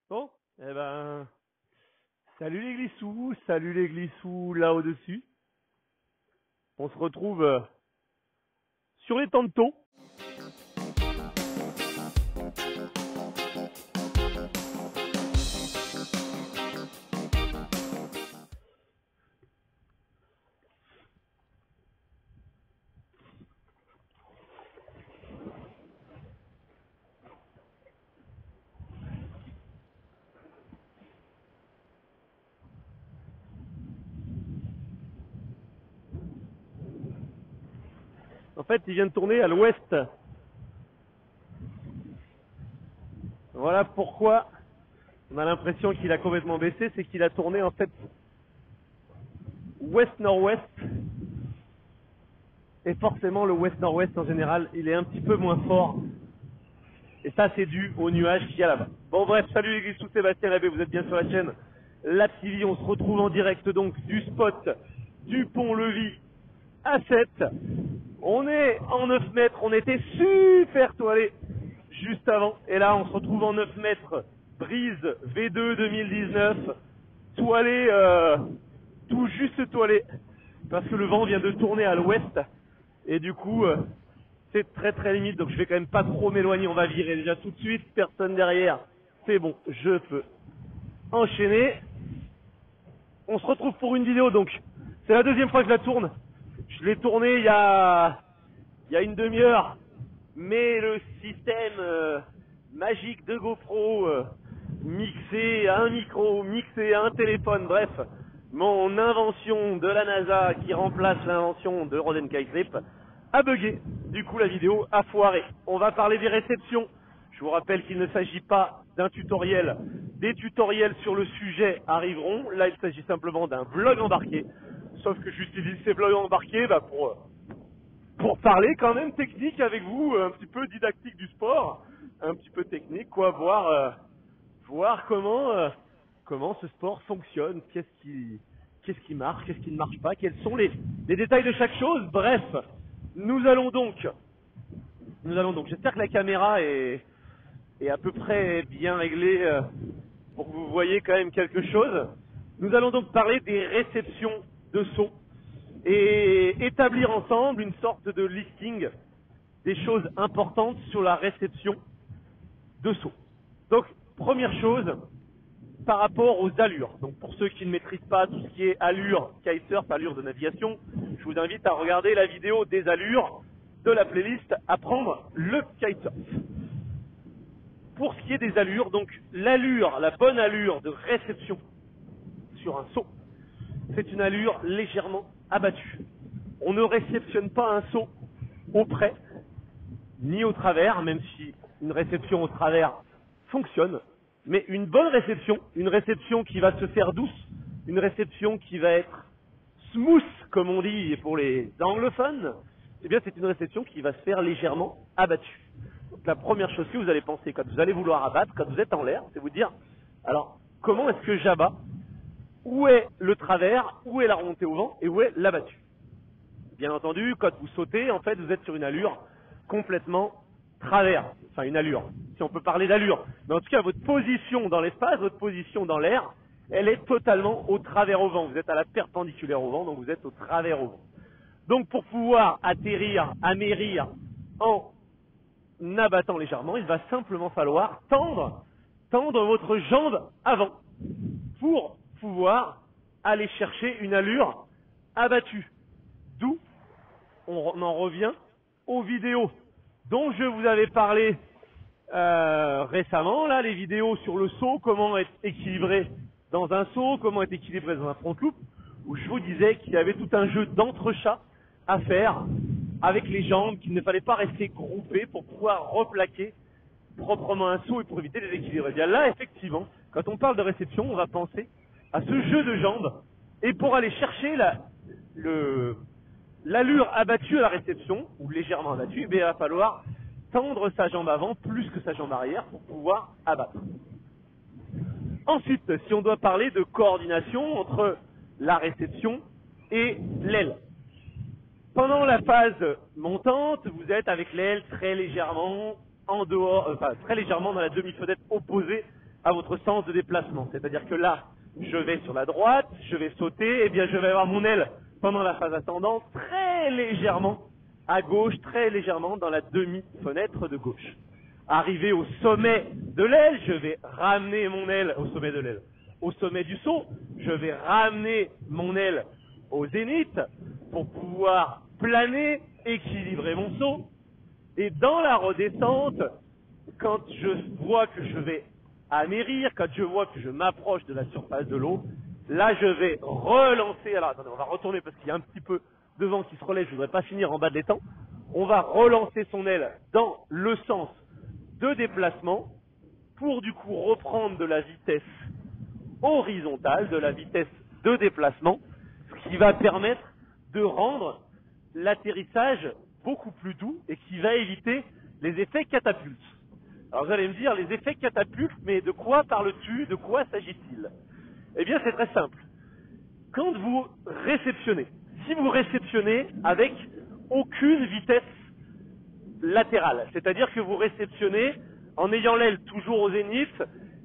Bon, eh ben, salut les glissous là au-dessus. On se retrouve sur les tantôt. En fait, il vient de tourner à l'ouest. Voilà pourquoi on a l'impression qu'il a complètement baissé, c'est qu'il a tourné en fait ouest-nord-ouest. Et forcément, le ouest-nord-ouest en général, il est un petit peu moins fort. Et ça, c'est dû aux nuages qu'il y a là-bas. Bon, bref, salut les glissous, Sébastien Labbé, vous êtes bien sur la chaîne La TV. On se retrouve en direct donc du spot du Pont-Levis à 7. On est en 9 mètres, on était super toilé juste avant. Et là, on se retrouve en 9 mètres, brise V2 2019, toilé, tout juste toilé, parce que le vent vient de tourner à l'ouest. Et du coup, c'est très très limite, donc je vais quand même pas trop m'éloigner. On va virer déjà tout de suite, personne derrière. C'est bon, je peux enchaîner. On se retrouve pour une vidéo, donc c'est la deuxième fois que je la tourne. Je l'ai tournée il y a une demi-heure, mais le système magique de GoPro mixé à un micro, mixé à un téléphone, bref, mon invention de la NASA qui remplace l'invention de Rodenkaittrip a bugué. Du coup, la vidéo a foiré. On va parler des réceptions. Je vous rappelle qu'il ne s'agit pas d'un tutoriel. Des tutoriels sur le sujet arriveront. Là, il s'agit simplement d'un vlog embarqué. Sauf que j'utilise ces vlogs embarqués pour parler quand même technique avec vous, un petit peu didactique du sport, un petit peu technique, quoi, voir comment ce sport fonctionne, qu'est-ce qui marche, qu'est-ce qui ne marche pas, quels sont les détails de chaque chose. Bref, nous allons donc, j'espère que la caméra est à peu près bien réglée pour que vous voyez quand même quelque chose. Nous allons donc parler des réceptions de sauts et établir ensemble une sorte de listing des choses importantes sur la réception de saut. Donc, première chose, par rapport aux allures. Donc, pour ceux qui ne maîtrisent pas tout ce qui est allure kitesurf, allure de navigation, je vous invite à regarder la vidéo des allures de la playlist Apprendre le kitesurf. Pour ce qui est des allures, donc l'allure, la bonne allure de réception sur un saut, c'est une allure légèrement abattue. On ne réceptionne pas un saut au près, ni au travers, même si une réception au travers fonctionne, mais une bonne réception, une réception qui va se faire douce, une réception qui va être smooth, comme on dit pour les anglophones, eh bien c'est une réception qui va se faire légèrement abattue. Donc la première chose que vous allez penser quand vous allez vouloir abattre, quand vous êtes en l'air, c'est vous dire, alors comment est-ce que j'abats? Où est le travers, où est la remontée au vent et où est l'abattu? Bien entendu, quand vous sautez, en fait, vous êtes sur une allure complètement travers. Enfin, une allure, si on peut parler d'allure. Mais en tout cas, votre position dans l'espace, votre position dans l'air, elle est totalement au travers au vent. Vous êtes à la perpendiculaire au vent, donc vous êtes au travers au vent. Donc, pour pouvoir atterrir, amérir en abattant légèrement, il va simplement falloir tendre votre jambe avant pour pouvoir aller chercher une allure abattue. D'où on en revient aux vidéos dont je vous avais parlé récemment, là, les vidéos sur le saut, comment être équilibré dans un saut, comment être équilibré dans un front loop, où je vous disais qu'il y avait tout un jeu d'entrechat à faire avec les jambes, qu'il ne fallait pas rester groupé pour pouvoir replaquer proprement un saut et pour éviter les déséquilibres. Et bien là, effectivement, quand on parle de réception, on va penser à ce jeu de jambes, et pour aller chercher l'allure abattue à la réception, ou légèrement abattue, eh bien, il va falloir tendre sa jambe avant plus que sa jambe arrière pour pouvoir abattre. Ensuite, si on doit parler de coordination entre la réception et l'aile. Pendant la phase montante, vous êtes avec l'aile très légèrement en dehors, très légèrement dans la demi-fenêtre opposée à votre sens de déplacement. C'est-à-dire que là, je vais sur la droite, je vais sauter, et bien je vais avoir mon aile pendant la phase ascendante très légèrement à gauche, très légèrement dans la demi-fenêtre de gauche. Arrivé au sommet de l'aile, je vais ramener mon aile au sommet de l'aile. Au sommet du saut, je vais ramener mon aile au zénith pour pouvoir planer, équilibrer mon saut. Et dans la redescente, quand je vois que je vais amérir, quand je vois que je m'approche de la surface de l'eau, là je vais relancer. Alors attendez, on va retourner parce qu'il y a un petit peu de vent qui se relève, je ne voudrais pas finir en bas de l'étang. On va relancer son aile dans le sens de déplacement pour du coup reprendre de la vitesse horizontale, de la vitesse de déplacement, ce qui va permettre de rendre l'atterrissage beaucoup plus doux et qui va éviter les effets catapultes. Alors vous allez me dire, les effets catapultes, mais de quoi parles-tu? De quoi s'agit-il? Eh bien c'est très simple. Quand vous réceptionnez, si vous réceptionnez avec aucune vitesse latérale, c'est-à-dire que vous réceptionnez en ayant l'aile toujours au zénith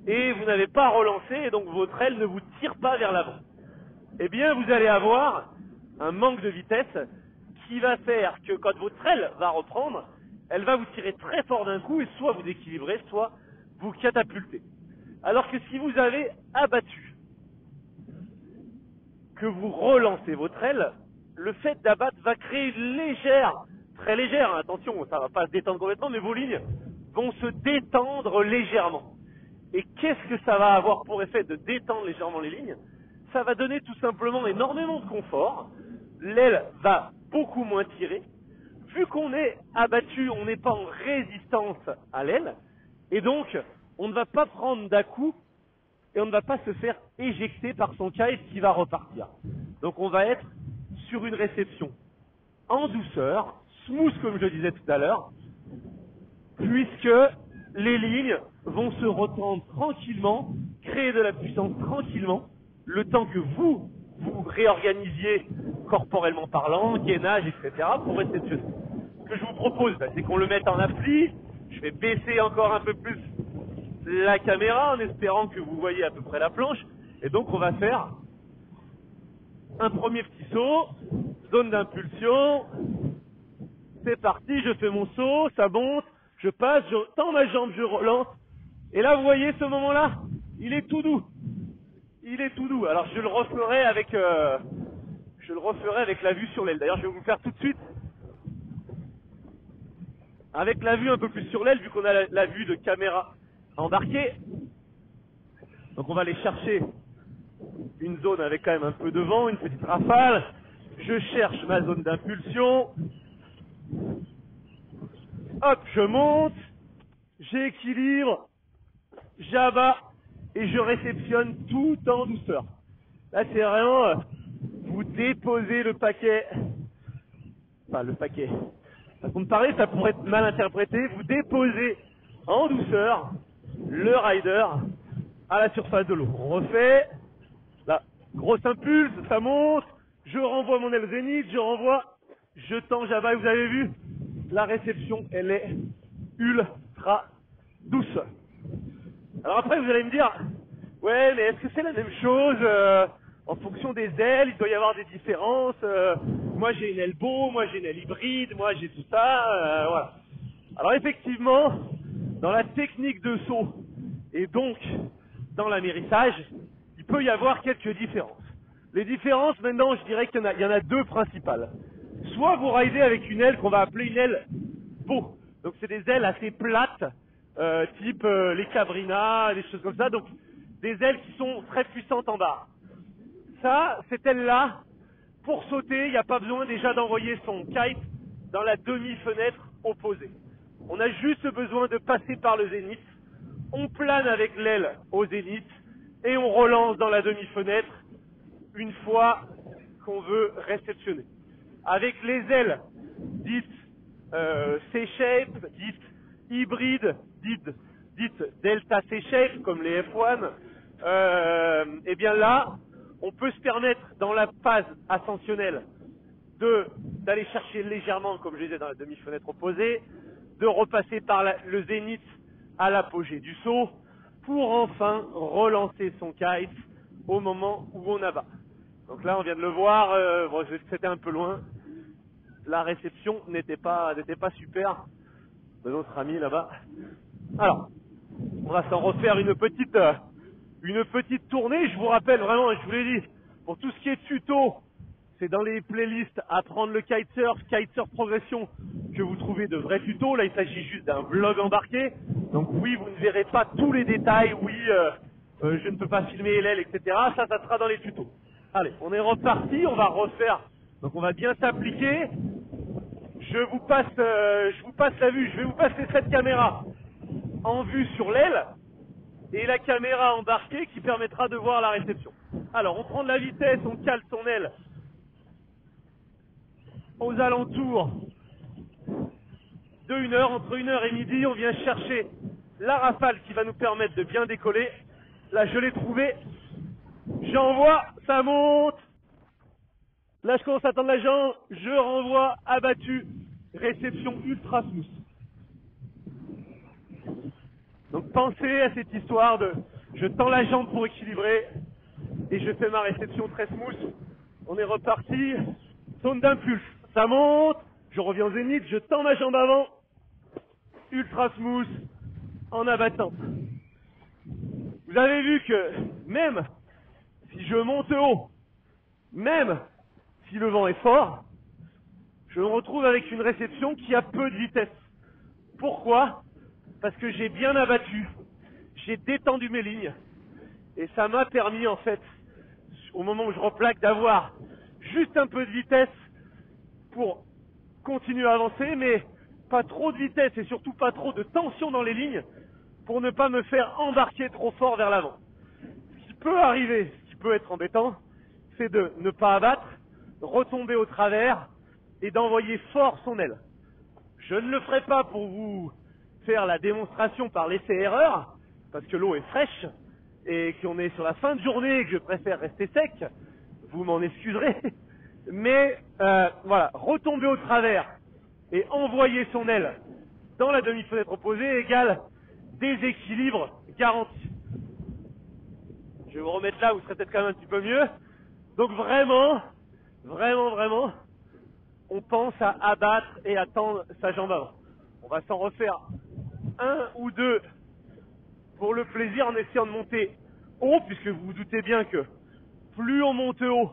et vous n'avez pas relancé et donc votre aile ne vous tire pas vers l'avant, eh bien vous allez avoir un manque de vitesse qui va faire que quand votre aile va reprendre, elle va vous tirer très fort d'un coup et soit vous déséquilibrez, soit vous catapultez. Alors que si vous avez abattu, que vous relancez votre aile, le fait d'abattre va créer une légère, très légère, attention, ça ne va pas se détendre complètement, mais vos lignes vont se détendre légèrement. Et qu'est-ce que ça va avoir pour effet de détendre légèrement les lignes? Ça va donner tout simplement énormément de confort, l'aile va beaucoup moins tirer, vu qu'on est abattu, on n'est pas en résistance à l'aile, et donc on ne va pas prendre d'à-coup et on ne va pas se faire éjecter par son kite qui va repartir. Donc on va être sur une réception en douceur, smooth comme je disais tout à l'heure, puisque les lignes vont se retendre tranquillement, créer de la puissance tranquillement, le temps que vous vous réorganisiez corporellement parlant, gainage, etc. pour réceptionner. Ce que je vous propose, c'est qu'on le mette en appli. Je vais baisser encore un peu plus la caméra en espérant que vous voyez à peu près la planche. Et donc on va faire un premier petit saut, zone d'impulsion. C'est parti, je fais mon saut, ça monte, je passe, je tends ma jambe, je relance. Et là, vous voyez ce moment-là, il est tout doux. Il est tout doux. Alors je le referai avec la vue sur l'aile. D'ailleurs, je vais vous faire tout de suite avec la vue un peu plus sur l'aile, vu qu'on a la vue de caméra embarquée. Donc on va aller chercher une zone avec quand même un peu de vent, une petite rafale. Je cherche ma zone d'impulsion. Hop, je monte, j'équilibre, j'abats et je réceptionne tout en douceur. Là, c'est vraiment, vous déposez le paquet, enfin le paquet, façon de parler, ça pourrait être mal interprété, vous déposez en douceur le rider à la surface de l'eau. On refait, là, grosse impulse, ça monte, je renvoie mon aile zénith, je renvoie, je tends, j'abats, et vous avez vu, la réception, elle est ultra douce. Alors après, vous allez me dire, ouais, mais est-ce que c'est la même chose en fonction des ailes? Il doit y avoir des différences. Moi, j'ai une aile beau, moi, j'ai une aile hybride, moi, j'ai tout ça. Voilà. Alors effectivement, dans la technique de saut et donc dans l'amérissage, il peut y avoir quelques différences. Les différences, maintenant, je dirais qu'il y en a deux principales. Soit vous ridez avec une aile qu'on va appeler une aile beau. Donc c'est des ailes assez plates, type les Cabrina, des choses comme ça. Donc des ailes qui sont très puissantes en barre. Ça, cette aile-là, pour sauter, il n'y a pas besoin déjà d'envoyer son kite dans la demi-fenêtre opposée. On a juste besoin de passer par le zénith. On plane avec l'aile au zénith et on relance dans la demi-fenêtre une fois qu'on veut réceptionner. Avec les ailes dites C-shape, dites hybrides, dites delta C-shape comme les F1, et bien là, on peut se permettre dans la phase ascensionnelle d'aller chercher légèrement, comme je disais dans la demi-fenêtre opposée, de repasser par le zénith à l'apogée du saut, pour enfin relancer son kite au moment où on abat. Donc là, on vient de le voir, bon, c'était un peu loin. La réception n'était pas super de notre ami là-bas. Alors, on va s'en refaire une petite tournée. Je vous rappelle vraiment, je vous l'ai dit, pour tout ce qui est tuto, c'est dans les playlists Apprendre le kitesurf, kitesurf progression, que vous trouvez de vrais tutos. Là, il s'agit juste d'un vlog embarqué. Donc oui, vous ne verrez pas tous les détails. Oui, je ne peux pas filmer l'aile, etc. Ça sera dans les tutos. Allez, on est reparti, on va refaire. Donc on va bien s'appliquer. Je vous passe la vue. Je vais vous passer cette caméra en vue sur l'aile et la caméra embarquée qui permettra de voir la réception. Alors, on prend de la vitesse, on cale son aile aux alentours de 1 heure, entre 1 heure et midi, on vient chercher la rafale qui va nous permettre de bien décoller. Là, je l'ai trouvé. J'envoie, ça monte. Là, je commence à tendre la jambe, je renvoie, abattu, réception ultra smooth. Donc pensez à cette histoire de je tends la jambe pour équilibrer et je fais ma réception très smooth. On est reparti, zone d'impulse, ça monte, je reviens au zénith, je tends ma jambe avant, ultra smooth, en abattant. Vous avez vu que même si je monte haut, même si le vent est fort, je me retrouve avec une réception qui a peu de vitesse. Pourquoi ? Parce que j'ai bien abattu, j'ai détendu mes lignes, et ça m'a permis en fait, au moment où je replaque, d'avoir juste un peu de vitesse pour continuer à avancer, mais pas trop de vitesse et surtout pas trop de tension dans les lignes pour ne pas me faire embarquer trop fort vers l'avant. Ce qui peut arriver, ce qui peut être embêtant, c'est de ne pas abattre, retomber au travers et d'envoyer fort son aile. Je ne le ferai pas pour vous faire la démonstration par l'essai-erreur, parce que l'eau est fraîche et qu'on est sur la fin de journée et que je préfère rester sec, vous m'en excuserez, mais voilà, retomber au travers et envoyer son aile dans la demi-fenêtre opposée égale déséquilibre garanti. Je vais vous remettre là, vous serez peut-être quand même un petit peu mieux. Donc vraiment, on pense à abattre et à tendre sa jambe avant. On va s'en refaire 1 ou 2 pour le plaisir en essayant de monter haut, puisque vous vous doutez bien que plus on monte haut,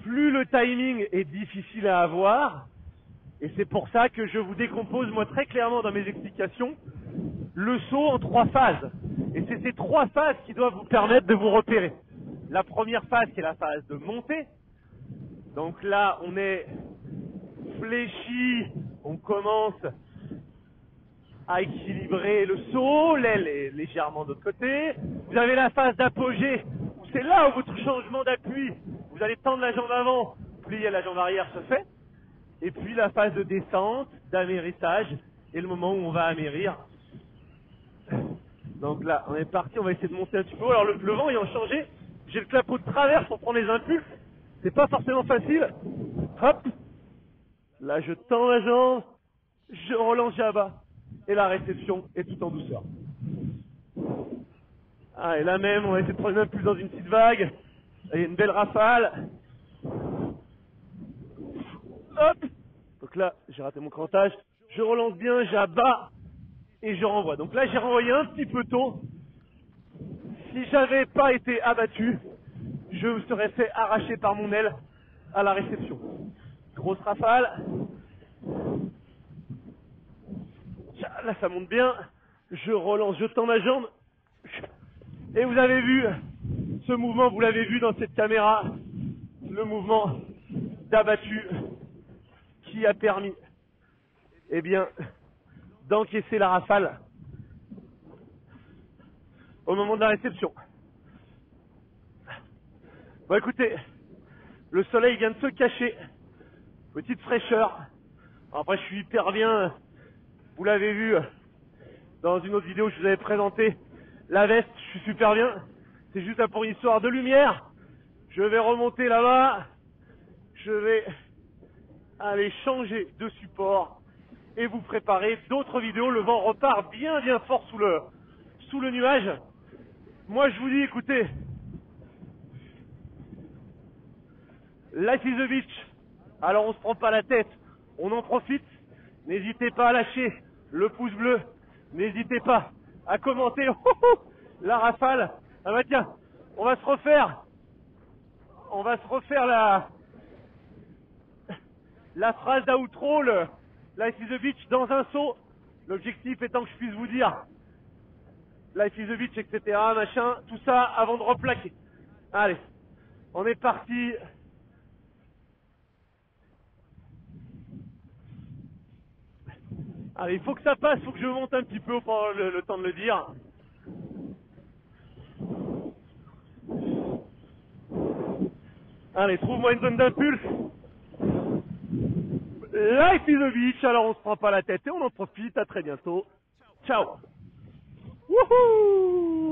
plus le timing est difficile à avoir. Et c'est pour ça que je vous décompose, moi, très clairement dans mes explications, le saut en 3 phases. Et c'est ces 3 phases qui doivent vous permettre de vous repérer. La première phase, c'est la phase de montée. Donc là, on est fléchi, on commence à équilibrer le saut, l'aile est légèrement de l'autre côté. Vous avez la phase d'apogée, où c'est là où votre changement d'appui, vous allez tendre la jambe avant, plier la jambe arrière se fait. Et puis la phase de descente, d'amérissage, et le moment où on va amérir. Donc là, on est parti, on va essayer de monter un petit peu. Alors le vent ayant changé, j'ai le clapot de travers pour prendre les impulses. C'est pas forcément facile. Hop, là je tends la jambe, je relance Jabba, et la réception est tout en douceur. Ah, et là même, on va essayer de prendre un impulse dans une petite vague. Il y a une belle rafale. Hop. Donc là, j'ai raté mon crantage. Je relance bien, j'abat et je renvoie. Donc là, j'ai renvoyé un petit peu tôt. Si j'avais pas été abattu, je me serais fait arracher par mon aile à la réception. Grosse rafale. Là, ça monte bien. Je relance, je tends ma jambe. Et vous avez vu ce mouvement, vous l'avez vu dans cette caméra, le mouvement d'abattu qui a permis, eh bien, d'encaisser la rafale au moment de la réception. Bon, écoutez, le soleil vient de se cacher, petite fraîcheur. Après, je suis hyper bien, vous l'avez vu dans une autre vidéo, je vous avais présenté la veste, je suis super bien. C'est juste là pour une histoire de lumière. Je vais remonter là-bas, je vais aller changer de support et vous préparer d'autres vidéos. Le vent repart bien fort sous le nuage. Moi, je vous dis, écoutez, life is a beach. Alors, on se prend pas la tête, on en profite. N'hésitez pas à lâcher le pouce bleu. N'hésitez pas à commenter la rafale. Ah bah tiens, on va se refaire la phrase d'outro, le Life is a beach dans un saut. L'objectif étant que je puisse vous dire Life is a beach, etc. machin, tout ça avant de replaquer. Allez, on est parti. Allez, il faut que ça passe, il faut que je monte un petit peu pour le temps de le dire. Allez, trouve-moi une zone d'impulse. Life is a beach, alors on se prend pas la tête et on en profite. À très bientôt. Ciao. Wouhou!